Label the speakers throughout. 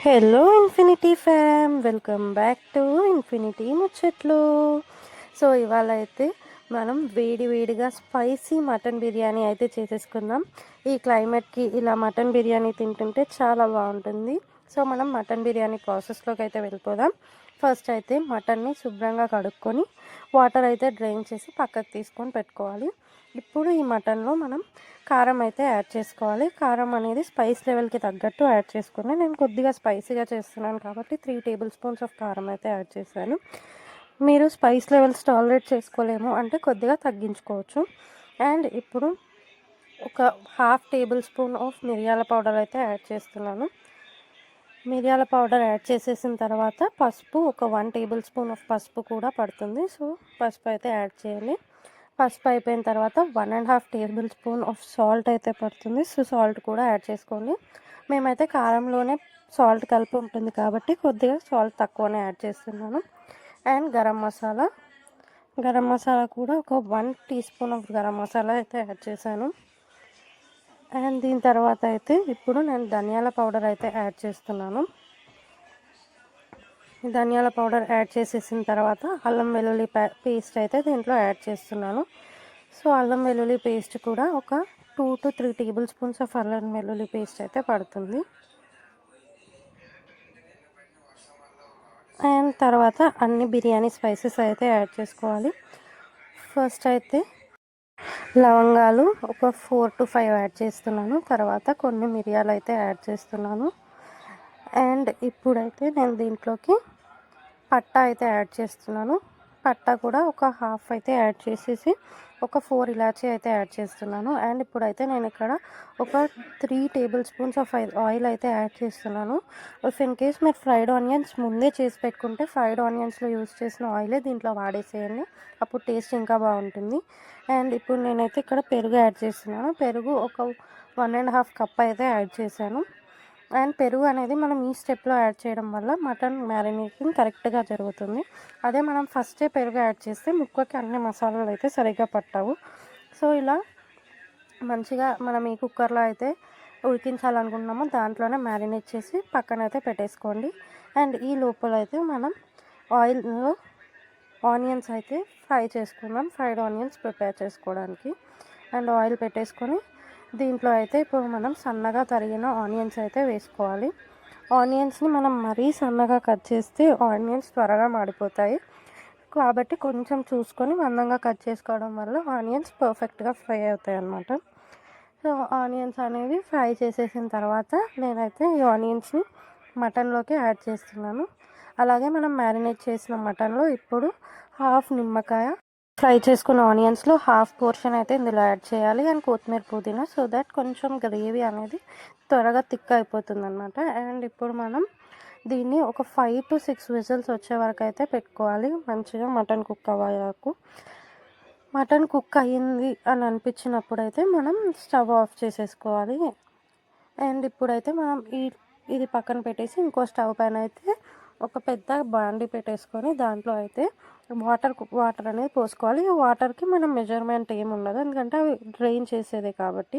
Speaker 1: Hello infinity fam, welcome back to infinity ముచ్చట్లు. So ఇవాళ అయితే మనం వేడిగా స్పైసీ మటన్ బిర్యానీ అయితే చేసేసుకుందాం. ఈ క్లైమేట్కి ఇలా మటన్ బిర్యానీ తింటుంటే చాలా బాగుంటుంది. సో మనం మటన్ బిర్యానీ ప్రాసెస్లోకి అయితే వెళ్ళిపోదాం. ఫస్ట్ అయితే మటన్ని శుభ్రంగా కడుక్కొని వాటర్ అయితే డ్రైన్ చేసి పక్కకు తీసుకొని పెట్టుకోవాలి. ఇప్పుడు ఈ మటన్లో మనం కారం అయితే యాడ్ చేసుకోవాలి. కారం అనేది స్పైస్ లెవెల్కి తగ్గట్టు యాడ్ చేసుకుని, నేను కొద్దిగా స్పైసీగా చేస్తున్నాను కాబట్టి 3 టేబుల్ స్పూన్స్ ఆఫ్ కారం అయితే యాడ్ చేశాను. మీరు స్పైస్ లెవెల్స్ టాలరేట్ చేసుకోలేము అంటే కొద్దిగా తగ్గించుకోవచ్చు. అండ్ ఇప్పుడు ఒక 1/2 టేబుల్ స్పూన్ ఆఫ్ మిరియాల పౌడర్ అయితే యాడ్ చేస్తున్నాను. మిరియాల పౌడర్ యాడ్ చేసేసిన తర్వాత పసుపు, ఒక 1 టేబుల్ స్పూన్ ఆఫ్ పసుపు కూడా పడుతుంది. సో పసుపు అయితే యాడ్ చేయాలి. పసుపు అయిపోయిన తర్వాత 1.5 టేబుల్ స్పూన్ ఆఫ్ సాల్ట్ అయితే పడుతుంది. సో సాల్ట్ కూడా యాడ్ చేసుకోండి. మేమైతే కారంలోనే సాల్ట్ కలిపి ఉంటుంది కాబట్టి కొద్దిగా సాల్ట్ తక్కువనే యాడ్ చేస్తున్నాను. అండ్ గరం మసాలా కూడా ఒక 1 teaspoon of garam masala అయితే యాడ్ చేశాను. అండ్ దీని తర్వాత అయితే ఇప్పుడు నేను ధనియాల పౌడర్ అయితే యాడ్ చేస్తున్నాను. ధనియాల పౌడర్ యాడ్ చేసేసిన తర్వాత అల్లం వెల్లుల్లి పేస్ట్ అయితే దీంట్లో యాడ్ చేస్తున్నాను. సో అల్లం వెల్లుల్లి పేస్ట్ కూడా ఒక 2 to 3 టేబుల్ స్పూన్స్ ఆఫ్ అల్లం వెల్లుల్లి పేస్ట్ అయితే పడుతుంది. అండ్ తర్వాత అన్ని బిర్యానీ స్పైసెస్ అయితే యాడ్ చేసుకోవాలి. ఫస్ట్ అయితే లవంగాలు ఒక 4 to 5 యాడ్ చేస్తున్నాను. తర్వాత కొన్ని మిరియాలు అయితే యాడ్ చేస్తున్నాను. అండ్ ఇప్పుడైతే నేను దీంట్లోకి పట్టా అయితే యాడ్ చేస్తున్నాను. పట్టా కూడా ఒక హాఫ్ అయితే యాడ్ చేసేసి ఒక 4 ఇలాచీ అయితే యాడ్ చేస్తున్నాను. అండ్ ఇప్పుడైతే నేను ఇక్కడ ఒక 3 టేబుల్ స్పూన్స్ ఆఫ్ ఆయిల్ అయితే యాడ్ చేస్తున్నాను. ఇఫ్ ఇన్ కేస్ మీరు ఫ్రైడ్ ఆనియన్స్ ముందే చేసి పెట్టుకుంటే ఫ్రైడ్ ఆనియన్స్లో యూస్ చేసిన ఆయిలే దీంట్లో వాడేసేయండి, అప్పుడు టేస్ట్ ఇంకా బాగుంటుంది. అండ్ ఇప్పుడు నేనైతే ఇక్కడ పెరుగు యాడ్ చేస్తున్నాను. పెరుగు ఒక 1.5 కప్ అయితే యాడ్ చేశాను. అండ్ పెరుగు అనేది మనం ఈ స్టెప్లో యాడ్ చేయడం వల్ల మటన్ మ్యారినేషన్ కరెక్ట్గా జరుగుతుంది. అదే మనం ఫస్టే పెరుగు యాడ్ చేస్తే ముక్కకి అన్ని మసాలాలు అయితే సరిగ్గా పట్టవు. సో ఇలా మంచిగా మనం ఈ కుక్కర్లో అయితే ఉడికించాలనుకుంటున్నామో దాంట్లోనే మ్యారినేట్ చేసి పక్కనైతే పెట్టేసుకోండి. అండ్ ఈ లోపల అయితే మనం ఆయిల్లో ఆనియన్స్ అయితే ఫ్రై చేసుకుందాం. ఫ్రైడ్ ఆనియన్స్ ప్రిపేర్ చేసుకోవడానికి అండ్ ఆయిల్ పెట్టేసుకొని దీంట్లో అయితే ఇప్పుడు మనం సన్నగా తరిగిన ఆనియన్స్ అయితే వేసుకోవాలి. ఆనియన్స్ని మనం మరీ సన్నగా కట్ చేస్తే ఆనియన్స్ త్వరగా మాడిపోతాయి కాబట్టి కొంచెం చూసుకొని మందంగా కట్ చేసుకోవడం వల్ల ఆనియన్స్ పర్ఫెక్ట్గా ఫ్రై అవుతాయి అన్నమాట. సో ఆనియన్స్ అనేవి ఫ్రై చేసేసిన తర్వాత నేనైతే ఈ ఆనియన్స్ని మటన్లోకి యాడ్ చేస్తున్నాను. అలాగే మనం మ్యారినేట్ చేసిన మటన్లో ఇప్పుడు హాఫ్ నిమ్మకాయ, ఫ్రై చేసుకున్న ఆనియన్స్లో హాఫ్ పోర్షన్ అయితే ఇందులో యాడ్ చేయాలి. అండ్ కొత్తిమీర, పుదీనా, సో దట్ కొంచెం గ్రేవీ అనేది త్వరగా థిక్ అయిపోతుంది అనమాట. అండ్ ఇప్పుడు మనం దీన్ని ఒక 5 to 6 విజిల్స్ వచ్చే వరకు అయితే పెట్టుకోవాలి. మంచిగా మటన్ కుక్ అయ్యే వరకు. మటన్ కుక్ అయ్యింది అని అనిపించినప్పుడు అయితే మనం స్టవ్ ఆఫ్ చేసేసుకోవాలి. అండ్ ఇప్పుడైతే మనం ఇది పక్కన పెట్టేసి ఇంకో స్టవ్ పైన అయితే ఒక పెద్ద బాండి పెట్టేసుకొని దాంట్లో అయితే వాటర్ అనేది పోసుకోవాలి. ఈ వాటర్కి మనం మెజర్మెంట్ ఏమి ఉండదు, ఎందుకంటే అవి డ్రైన్ చేసేదే కాబట్టి.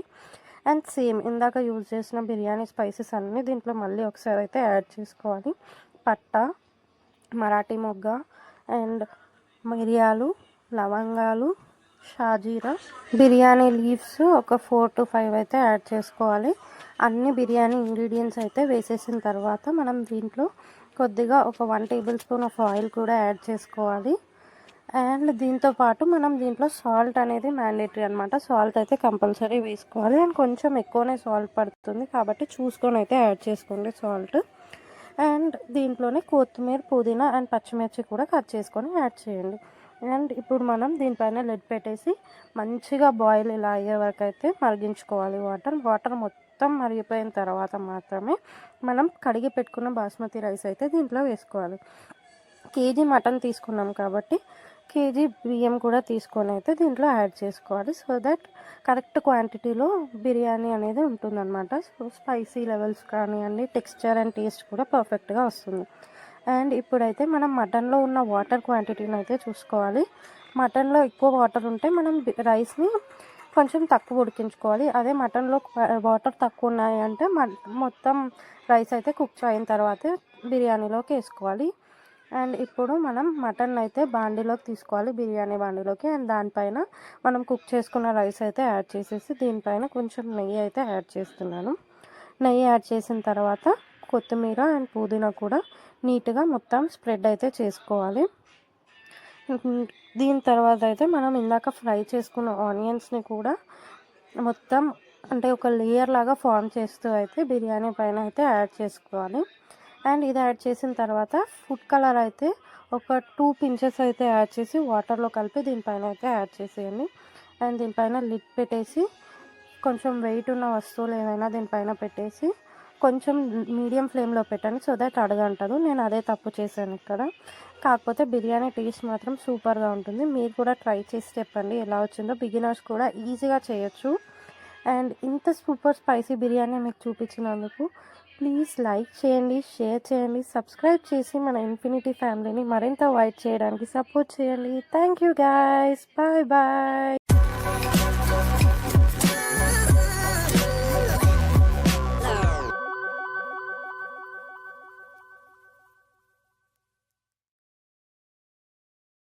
Speaker 1: అండ్ సేమ్ ఇందాక యూజ్ చేసిన బిర్యానీ స్పైసెస్ అన్నీ దీంట్లో మళ్ళీ ఒకసారి అయితే యాడ్ చేసుకోవాలి. పట్టా, మరాఠీ మొగ్గ అండ్ మిరియాలు, లవంగాలు, షాజీరా, బిర్యానీ లీవ్స్ ఒక 4 to 5 అయితే యాడ్ చేసుకోవాలి. అన్ని బిర్యానీ ఇంగ్రీడియంట్స్ అయితే వేసేసిన తర్వాత మనం దీంట్లో కొద్దిగా ఒక 1 టేబుల్ స్పూన్ ఆఫ్ ఆయిల్ కూడా యాడ్ చేసుకోవాలి. అండ్ దీంతో పాటు మనం దీంట్లో సాల్ట్ అనేది మ్యాండేటరీ అనమాట. సాల్ట్ అయితే కంపల్సరీ వేసుకోవాలి. అండ్ కొంచెం ఎక్కువనే సాల్ట్ పడుతుంది కాబట్టి చూసుకొని అయితే యాడ్ చేసుకోండి సాల్ట్. అండ్ దీంట్లోనే కొత్తిమీర, పుదీనా అండ్ పచ్చిమిర్చి కూడా కట్ చేసుకొని యాడ్ చేయండి. అండ్ ఇప్పుడు మనం దీనిపైన లిడ్ పెట్టేసి మంచిగా బాయిల్ ఇలా అయ్యే వరకు అయితే మరిగించుకోవాలి. వాటర్ మొత్తం మరిగిపోయిన తర్వాత మాత్రమే మనం కడిగి పెట్టుకున్న బాస్మతి రైస్ అయితే దీంట్లో వేసుకోవాలి. కేజీ మటన్ తీసుకున్నాం కాబట్టి కేజీ బియ్యం కూడా తీసుకొని అయితే దీంట్లో యాడ్ చేసుకోవాలి. సో దట్ కరెక్ట్ క్వాంటిటీలో బిర్యానీ అనేది ఉంటుందన్నమాట. సో స్పైసీ లెవెల్స్ కానివ్వండి, టెక్స్చర్ అండ్ టేస్ట్ కూడా పర్ఫెక్ట్గా వస్తుంది. అండ్ ఇప్పుడైతే మనం మటన్లో ఉన్న వాటర్ క్వాంటిటీని అయితే చూసుకోవాలి. మటన్లో ఎక్కువ వాటర్ ఉంటే మనం రైస్ని కొంచెం తక్కువ ఉడికించుకోవాలి. అదే మటన్లో వాటర్ తక్కువ ఉన్నాయి అంటే మొత్తం రైస్ అయితే కుక్ అయిన తర్వాతే బిర్యానీలోకి వేసుకోవాలి. అండ్ ఇప్పుడు మనం మటన్ అయితే బాండీలోకి తీసుకోవాలి, బిర్యానీ బాండీలోకి. అండ్ దానిపైన మనం కుక్ చేసుకున్న రైస్ అయితే యాడ్ చేసేసి దీనిపైన కొంచెం నెయ్యి అయితే యాడ్ చేస్తున్నాను. నెయ్యి యాడ్ చేసిన తర్వాత కొత్తిమీర అండ్ పుదీనా కూడా నీట్గా మొత్తం స్ప్రెడ్ అయితే చేసుకోవాలి. దీని తర్వాత అయితే మనం ఇందాక ఫ్రై చేసుకున్న ఆనియన్స్ని కూడా మొత్తం అంటే ఒక లేయర్ లాగా ఫామ్ చేస్తూ అయితే బిర్యానీ పైన అయితే యాడ్ చేసుకోవాలి. అండ్ ఇది యాడ్ చేసిన తర్వాత ఫుడ్ కలర్ అయితే ఒక 2 పించెస్ అయితే యాడ్ చేసి వాటర్లో కలిపి దీనిపైన అయితే యాడ్ చేసేయండి. అండ్ దీనిపైన లిడ్ పెట్టేసి కొంచెం వెయిట్ ఉన్న వస్తువులు ఏమైనా దీనిపైన పెట్టేసి కొంచెం మీడియం ఫ్లేమ్లో పెట్టండి, సో దట్ అడగంటదు. నేను అదే తప్పు చేశాను ఇక్కడ. కాకపోతే బిర్యానీ టేస్ట్ మాత్రం సూపర్గా ఉంటుంది. మీరు కూడా ట్రై చేసి చెప్పండి ఎలా వచ్చిందో. బిగినర్స్ కూడా ఈజీగా చేయొచ్చు. అండ్ ఇంత సూపర్ స్పైసీ బిర్యానీ మీకు చూపించినందుకు ప్లీజ్ లైక్ చేయండి, షేర్ చేయండి, సబ్స్క్రైబ్ చేసి మన ఇన్ఫినిటీ ఫ్యామిలీని మరింత వైడ్ చేయడానికి సపోర్ట్ చేయండి. Thank you guys, bye bye.